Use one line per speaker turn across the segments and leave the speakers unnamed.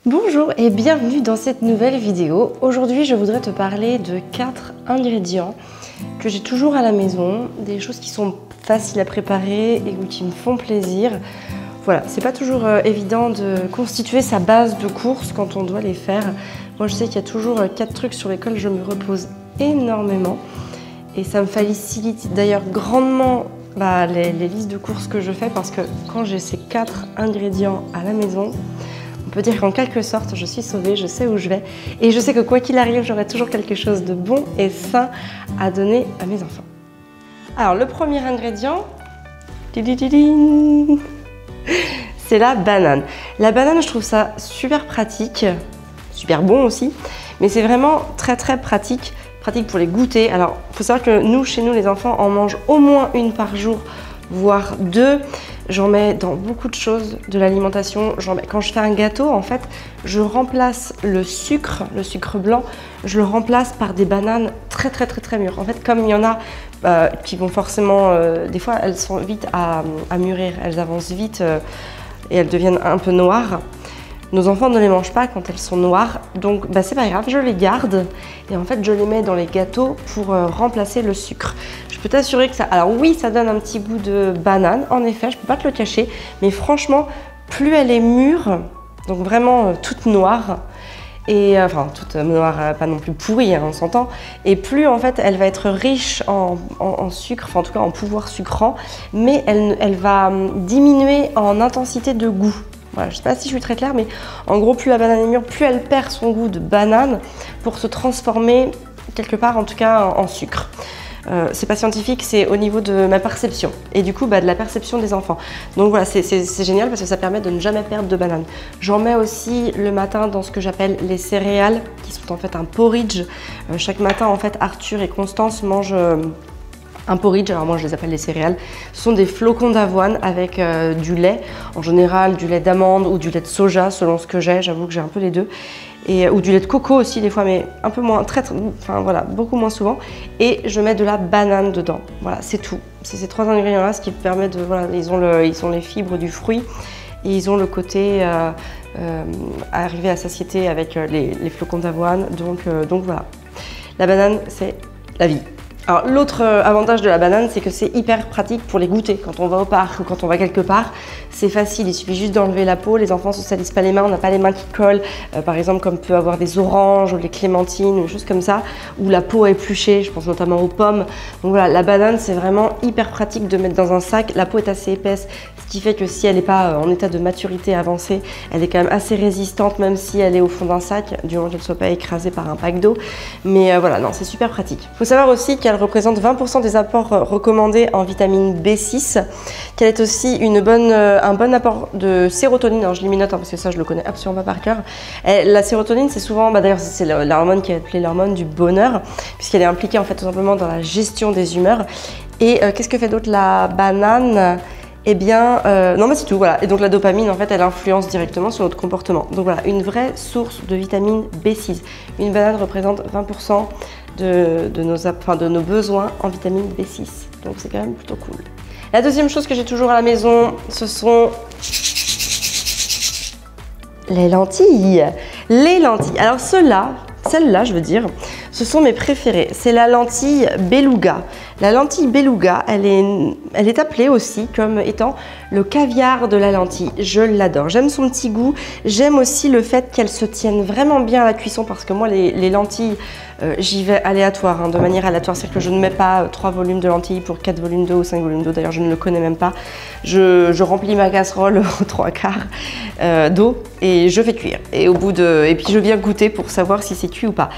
Bonjour et bienvenue dans cette nouvelle vidéo. Aujourd'hui, je voudrais te parler de 4 ingrédients que j'ai toujours à la maison, des choses qui sont faciles à préparer et qui me font plaisir. Voilà, c'est pas toujours évident de constituer sa base de courses quand on doit les faire. Moi, je sais qu'il y a toujours 4 trucs sur lesquels je me repose énormément et ça me facilite d'ailleurs grandement les listes de courses que je fais parce que quand j'ai ces 4 ingrédients à la maison, on peut dire qu'en quelque sorte, je suis sauvée, je sais où je vais et je sais que quoi qu'il arrive, j'aurai toujours quelque chose de bon et sain à donner à mes enfants. Alors, le premier ingrédient, c'est la banane. La banane, je trouve ça super pratique, super bon aussi, mais c'est vraiment très pratique pour les goûter. Alors, il faut savoir que chez nous, les enfants en mangent au moins une par jour, voire 2. J'en mets dans beaucoup de choses de l'alimentation. Quand je fais un gâteau, en fait, je remplace le sucre blanc, je le remplace par des bananes très mûres. En fait, comme il y en a qui vont forcément, des fois, elles sont vite à mûrir, elles avancent vite et elles deviennent un peu noires. Nos enfants ne les mangent pas quand elles sont noires, donc c'est pas grave, je les garde et en fait je les mets dans les gâteaux pour remplacer le sucre. Je peux t'assurer que ça... Alors oui, ça donne un petit goût de banane, en effet, je peux pas te le cacher, mais franchement, plus elle est mûre, donc vraiment toute noire, et enfin toute noire, pas non plus pourrie, hein, on s'entend, et plus en fait elle va être riche en sucre, enfin en tout cas en pouvoir sucrant, mais elle va diminuer en intensité de goût. Voilà, je ne sais pas si je suis très claire, mais en gros, plus la banane est mûre, plus elle perd son goût de banane pour se transformer quelque part, en tout cas, en sucre. C'est pas scientifique, c'est au niveau de ma perception et du coup de la perception des enfants. Donc voilà, c'est génial parce que ça permet de ne jamais perdre de banane. J'en mets aussi le matin dans ce que j'appelle les céréales, qui sont en fait un porridge. Chaque matin, en fait, Arthur et Constance mangent un porridge, alors moi je les appelle les céréales. Ce sont des flocons d'avoine avec du lait, en général du lait d'amande ou du lait de soja selon ce que j'ai, j'avoue que j'ai un peu les deux. Ou du lait de coco aussi des fois, mais un peu moins, enfin voilà, beaucoup moins souvent. Et je mets de la banane dedans, voilà, c'est tout. C'est ces 3 ingrédients là, ce qui permet de, voilà, ils ont les fibres du fruit et ils ont le côté arriver à satiété avec les flocons d'avoine, donc voilà. La banane, c'est la vie. Alors l'autre avantage de la banane, c'est que c'est hyper pratique pour les goûter. Quand on va au parc ou quand on va quelque part, c'est facile, il suffit juste d'enlever la peau, les enfants ne se salissent pas les mains, on n'a pas les mains qui collent, par exemple comme peut avoir des oranges ou des clémentines, des choses comme ça, où la peau est épluchée, je pense notamment aux pommes. Donc voilà, la banane, c'est vraiment hyper pratique de mettre dans un sac, la peau est assez épaisse, ce qui fait que si elle n'est pas en état de maturité avancée, elle est quand même assez résistante, même si elle est au fond d'un sac, du moment qu'elle ne soit pas écrasée par un pack d'eau. Mais voilà, non, c'est super pratique. Il faut savoir aussi qu'elle représente 20% des apports recommandés en vitamine B6, qu'elle est aussi un bon apport de sérotonine. Alors je l'élimine parce que ça je le connais absolument pas par cœur. La sérotonine, c'est souvent, d'ailleurs c'est l'hormone qui est appelée l'hormone du bonheur, puisqu'elle est impliquée en fait tout simplement dans la gestion des humeurs. Et qu'est-ce que fait d'autre la banane? Eh bien, non, c'est tout, voilà. Et donc la dopamine, en fait, elle influence directement sur notre comportement. Donc voilà, une vraie source de vitamine B6. Une banane représente 20% de nos besoins en vitamine B6. Donc c'est quand même plutôt cool. La deuxième chose que j'ai toujours à la maison, ce sont les lentilles. Les lentilles. Alors celle-là, je veux dire, ce sont mes préférées. C'est la lentille beluga. La lentille beluga, elle est appelée aussi comme étant le caviar de la lentille. Je l'adore. J'aime son petit goût. J'aime aussi le fait qu'elle se tienne vraiment bien à la cuisson parce que moi, les lentilles, j'y vais aléatoire, hein, de manière aléatoire. C'est-à-dire que je ne mets pas 3 volumes de lentilles pour 4 volumes d'eau ou 5 volumes d'eau. D'ailleurs, je ne le connais même pas. Je remplis ma casserole aux 3/4 d'eau et je fais cuire. Et puis je viens goûter pour savoir si c'est cuit ou pas.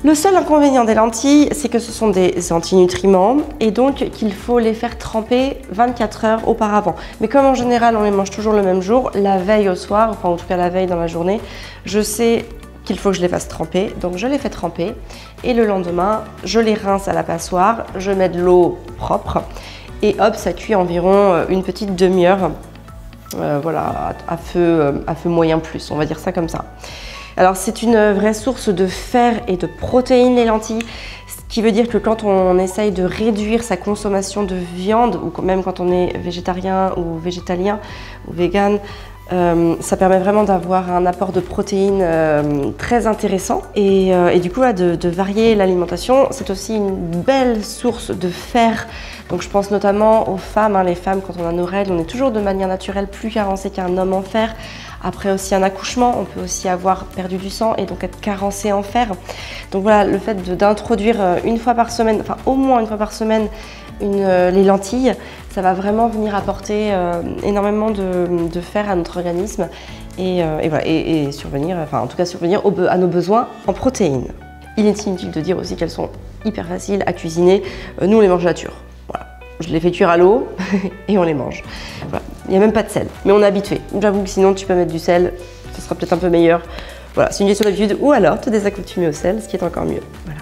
Le seul inconvénient des lentilles, c'est que ce sont des antinutriments et donc qu'il faut les faire tremper 24 heures auparavant. Mais comme en général on les mange toujours le même jour, la veille au soir, enfin en tout cas la veille dans la journée, je sais qu'il faut que je les fasse tremper, donc je les fais tremper et le lendemain je les rince à la passoire, je mets de l'eau propre et hop, ça cuit environ une petite demi-heure, voilà, à feu moyen plus, on va dire ça comme ça. Alors c'est une vraie source de fer et de protéines les lentilles, ce qui veut dire que quand on essaye de réduire sa consommation de viande, ou même quand on est végétarien ou végétalien ou vegan, Ça permet vraiment d'avoir un apport de protéines très intéressant et du coup de varier l'alimentation. C'est aussi une belle source de fer. Donc je pense notamment aux femmes, les femmes quand on a nos règles, on est toujours de manière naturelle plus carencé qu'un homme en fer. Après aussi un accouchement, on peut aussi avoir perdu du sang et donc être carencé en fer. Donc voilà, le fait d'introduire une fois par semaine, enfin au moins une fois par semaine, les lentilles, ça va vraiment venir apporter énormément de fer à notre organisme et survenir, enfin en tout cas survenir à nos besoins en protéines. Il est inutile de dire aussi qu'elles sont hyper faciles à cuisiner. Nous on les mange nature. Voilà. Je les fais cuire à l'eau et on les mange. Voilà. Il n'y a même pas de sel, mais on est habitué. J'avoue que sinon tu peux mettre du sel, ce sera peut-être un peu meilleur. Voilà, c'est une question d'habitude ou alors te désaccoutumer au sel, ce qui est encore mieux. Voilà.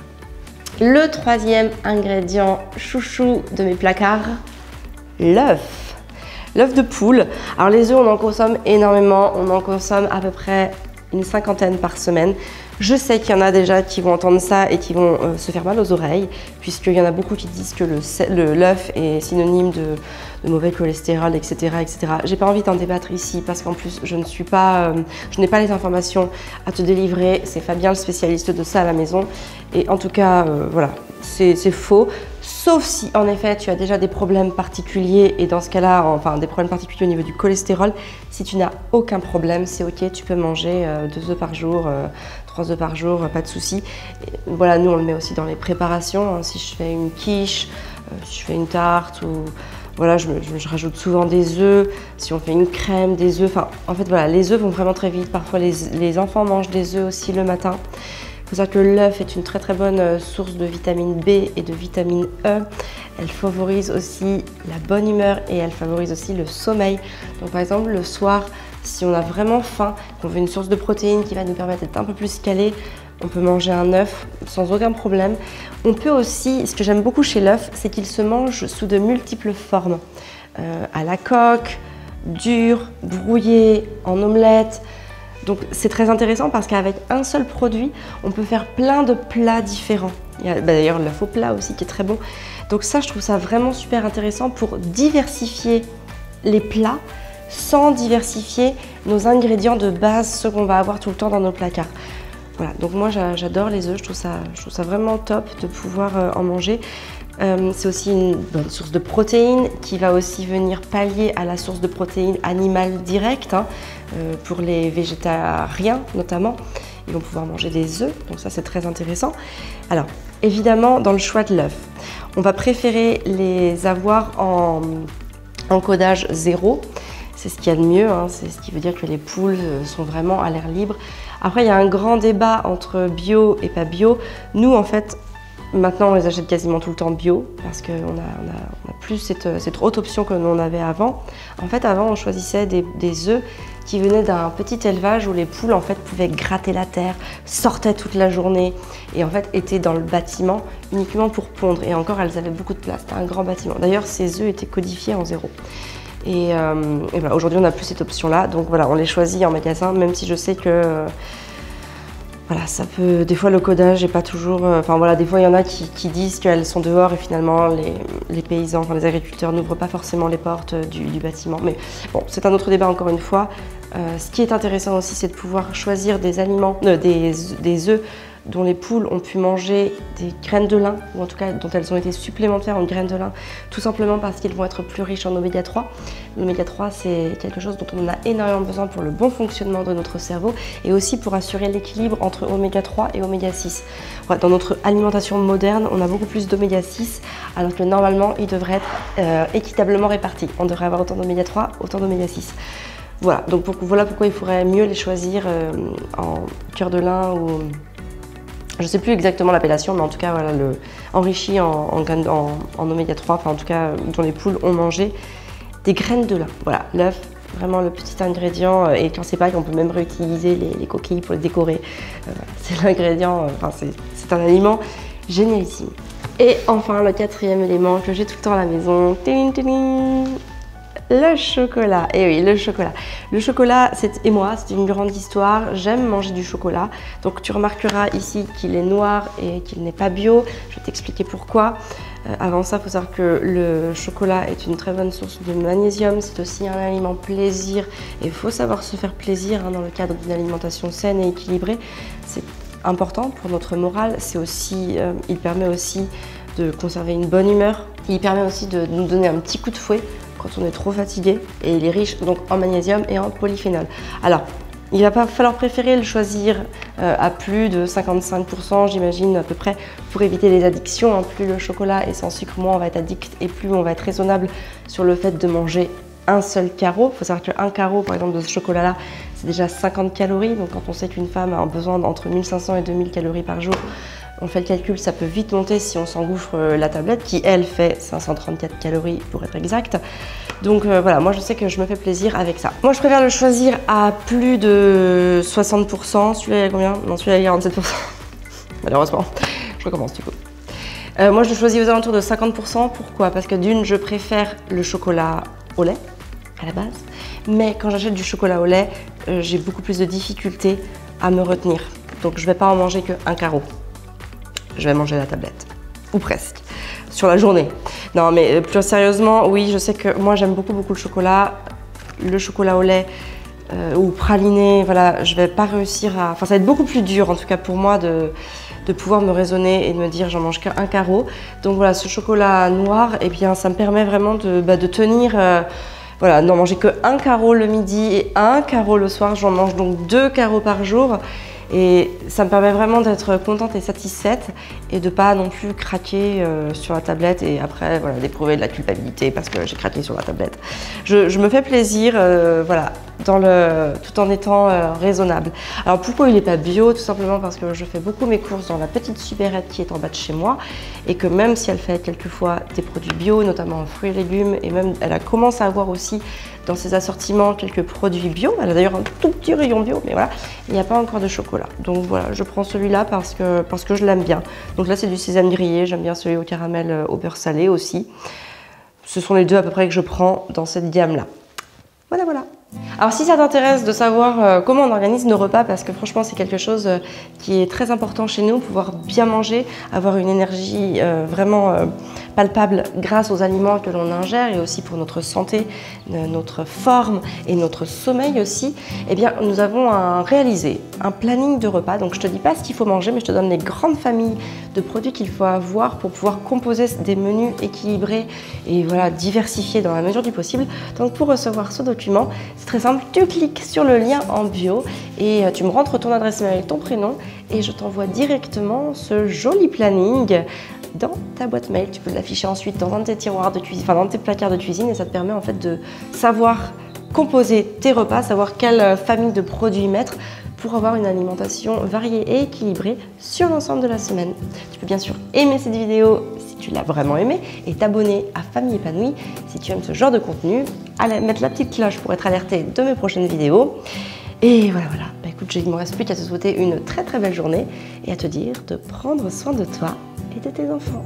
Le troisième ingrédient chouchou de mes placards, l'œuf. L'œuf de poule. Alors les œufs, on en consomme énormément. On en consomme à peu près une 50aine par semaine. Je sais qu'il y en a déjà qui vont entendre ça et qui vont se faire mal aux oreilles, puisqu'il y en a beaucoup qui disent que l'œuf est synonyme de mauvais cholestérol, etc. etc. J'ai pas envie d'en débattre ici parce qu'en plus je n'ai pas les informations à te délivrer. C'est Fabien le spécialiste de ça à la maison. Et en tout cas, voilà, c'est faux. Sauf si en effet tu as déjà des problèmes particuliers et dans ce cas-là, enfin des problèmes particuliers au niveau du cholestérol, si tu n'as aucun problème, c'est ok, tu peux manger 2 œufs par jour, 3 œufs par jour, pas de souci. Voilà, nous on le met aussi dans les préparations, si je fais une quiche, si je fais une tarte ou voilà, je rajoute souvent des œufs, si on fait une crème, des œufs, enfin en fait voilà, les œufs vont vraiment très vite, parfois les enfants mangent des œufs aussi le matin. Il faut savoir que l'œuf est une très très bonne source de vitamine B et de vitamine E. Elle favorise aussi la bonne humeur et elle favorise aussi le sommeil. Donc par exemple le soir, si on a vraiment faim, qu'on veut une source de protéines qui va nous permettre d'être un peu plus calé, on peut manger un œuf sans aucun problème. On peut aussi, ce que j'aime beaucoup chez l'œuf, c'est qu'il se mange sous de multiples formes. À la coque, dur, brouillé, en omelette. Donc c'est très intéressant parce qu'avec un seul produit, on peut faire plein de plats différents. Il y a d'ailleurs l'œuf au plat aussi qui est très bon. Donc ça, je trouve ça vraiment super intéressant pour diversifier les plats sans diversifier nos ingrédients de base, ceux qu'on va avoir tout le temps dans nos placards. Voilà, donc moi j'adore les œufs, je trouve ça vraiment top de pouvoir en manger. C'est aussi une bonne source de protéines qui va aussi venir pallier à la source de protéines animales directes, pour les végétariens notamment. Ils vont pouvoir manger des œufs, donc ça c'est très intéressant. Alors évidemment dans le choix de l'œuf, on va préférer les avoir en codage 0. C'est ce qu'il y a de mieux, c'est ce qui veut dire que les poules sont vraiment à l'air libre. Après il y a un grand débat entre bio et pas bio. Nous en fait, maintenant, on les achète quasiment tout le temps bio parce qu'on a plus cette haute option que l'on avait avant. En fait, avant, on choisissait des œufs qui venaient d'un petit élevage où les poules en fait pouvaient gratter la terre, sortaient toute la journée et en fait étaient dans le bâtiment uniquement pour pondre. Et encore, elles avaient beaucoup de place. C'était un grand bâtiment. D'ailleurs, ces œufs étaient codifiés en 0. Et voilà, aujourd'hui, on n'a plus cette option-là. Donc voilà, on les choisit en magasin, même si je sais que voilà, ça peut, des fois le codage n'est pas toujours, enfin voilà, des fois il y en a qui disent qu'elles sont dehors et finalement les paysans, enfin les agriculteurs n'ouvrent pas forcément les portes du bâtiment. Mais bon, c'est un autre débat encore une fois. Ce qui est intéressant aussi, c'est de pouvoir choisir des aliments, des œufs dont les poules ont pu manger des graines de lin, ou en tout cas dont elles ont été supplémentaires en graines de lin, tout simplement parce qu'ils vont être plus riches en oméga 3. L'oméga 3, c'est quelque chose dont on a énormément besoin pour le bon fonctionnement de notre cerveau et aussi pour assurer l'équilibre entre oméga 3 et oméga 6. Voilà, dans notre alimentation moderne, on a beaucoup plus d'oméga 6, alors que normalement, il devrait être équitablement réparti. On devrait avoir autant d'oméga 3, autant d'oméga 6. Voilà, donc voilà pourquoi il faudrait mieux les choisir en cœur de lin ou... Je ne sais plus exactement l'appellation, mais en tout cas, voilà, enrichi en oméga 3, enfin en tout cas, dont les poules ont mangé des graines de lin. Voilà, l'œuf, vraiment le petit ingrédient. Et quand c'est pareil, on peut même réutiliser les coquilles pour les décorer. Voilà, c'est l'ingrédient, enfin c'est un aliment génialissime. Et enfin, le quatrième élément que j'ai tout le temps à la maison, le chocolat. Et oui, le chocolat. Le chocolat, et moi, c'est une grande histoire. J'aime manger du chocolat. Donc tu remarqueras ici qu'il est noir et qu'il n'est pas bio. Je vais t'expliquer pourquoi. Avant ça, il faut savoir que le chocolat est une très bonne source de magnésium. C'est aussi un aliment plaisir et il faut savoir se faire plaisir dans le cadre d'une alimentation saine et équilibrée. C'est important pour notre morale. C'est aussi, il permet aussi de conserver une bonne humeur. Il permet aussi de nous donner un petit coup de fouet quand on est trop fatigué. Et il est riche donc en magnésium et en polyphénol. Alors, il va pas falloir préférer le choisir à plus de 55%, j'imagine, à peu près, pour éviter les addictions. Plus le chocolat est sans sucre, moins on va être addict et plus on va être raisonnable sur le fait de manger un seul carreau. Il faut savoir qu'un carreau, par exemple, de ce chocolat-là, c'est déjà 50 calories. Donc quand on sait qu'une femme a besoin d'entre 1500 et 2000 calories par jour, on fait le calcul, ça peut vite monter si on s'engouffre la tablette qui, elle, fait 534 calories pour être exact. Donc voilà, moi je sais que je me fais plaisir avec ça. Moi je préfère le choisir à plus de 60%. Celui-là il y a combien? Non, celui-là il y a 47%. Malheureusement, je recommence du coup. Moi je le choisis aux alentours de 50%. Pourquoi? Parce que d'une, je préfère le chocolat au lait à la base. Mais quand j'achète du chocolat au lait, j'ai beaucoup plus de difficultés à me retenir. Donc je ne vais pas en manger qu'un carreau. Je vais manger la tablette. Ou presque. Sur la journée. Non mais plus sérieusement, oui, je sais que moi j'aime beaucoup le chocolat au lait ou praliné, voilà, je vais pas réussir à... Enfin ça va être beaucoup plus dur en tout cas pour moi de pouvoir me raisonner et de me dire j'en mange qu'un carreau. Donc voilà, ce chocolat noir, eh bien ça me permet vraiment de tenir... voilà, n'en manger qu'un carreau le midi et un carreau le soir, j'en mange donc 2 carreaux par jour. Et ça me permet vraiment d'être contente et satisfaite et de pas non plus craquer sur la tablette et après voilà, d'éprouver de la culpabilité parce que j'ai craqué sur la tablette. Je me fais plaisir voilà, tout en étant raisonnable. Alors pourquoi il n'est pas bio? Tout simplement parce que je fais beaucoup mes courses dans la petite supérette qui est en bas de chez moi et que même si elle fait quelquefois des produits bio, notamment en fruits et légumes, et même elle commence à avoir aussi dans ses assortiments quelques produits bio. Elle a d'ailleurs un tout petit rayon bio, mais voilà, il n'y a pas encore de chocolat. Donc voilà, je prends celui-là parce que je l'aime bien. Donc là, c'est du sésame grillé. J'aime bien celui au caramel au beurre salé aussi. Ce sont les deux à peu près que je prends dans cette gamme-là. Voilà, voilà. Alors si ça t'intéresse de savoir comment on organise nos repas, parce que franchement c'est quelque chose qui est très important chez nous, pouvoir bien manger, avoir une énergie vraiment palpable grâce aux aliments que l'on ingère et aussi pour notre santé, notre forme et notre sommeil aussi, eh bien nous avons réalisé un planning de repas. Donc je te dis pas ce qu'il faut manger, mais je te donne les grandes familles de produits qu'il faut avoir pour pouvoir composer des menus équilibrés et voilà, diversifiés dans la mesure du possible. Donc pour recevoir ce document, c'est très simple, tu cliques sur le lien en bio et tu me rentres ton adresse mail et ton prénom et je t'envoie directement ce joli planning dans ta boîte mail. Tu peux l'afficher ensuite dans un de tes tiroirs de cuisine, enfin dans tes placards de cuisine et ça te permet en fait de savoir composer tes repas, savoir quelle famille de produits mettre pour avoir une alimentation variée et équilibrée sur l'ensemble de la semaine. Tu peux bien sûr aimer cette vidéo si tu l'as vraiment aimée et t'abonner à Famille Épanouie si tu aimes ce genre de contenu. Allez, mettre la petite cloche pour être alerté de mes prochaines vidéos. Et voilà, voilà. Bah, écoute, il ne me reste plus qu'à te souhaiter une très très belle journée et à te dire de prendre soin de toi et de tes enfants.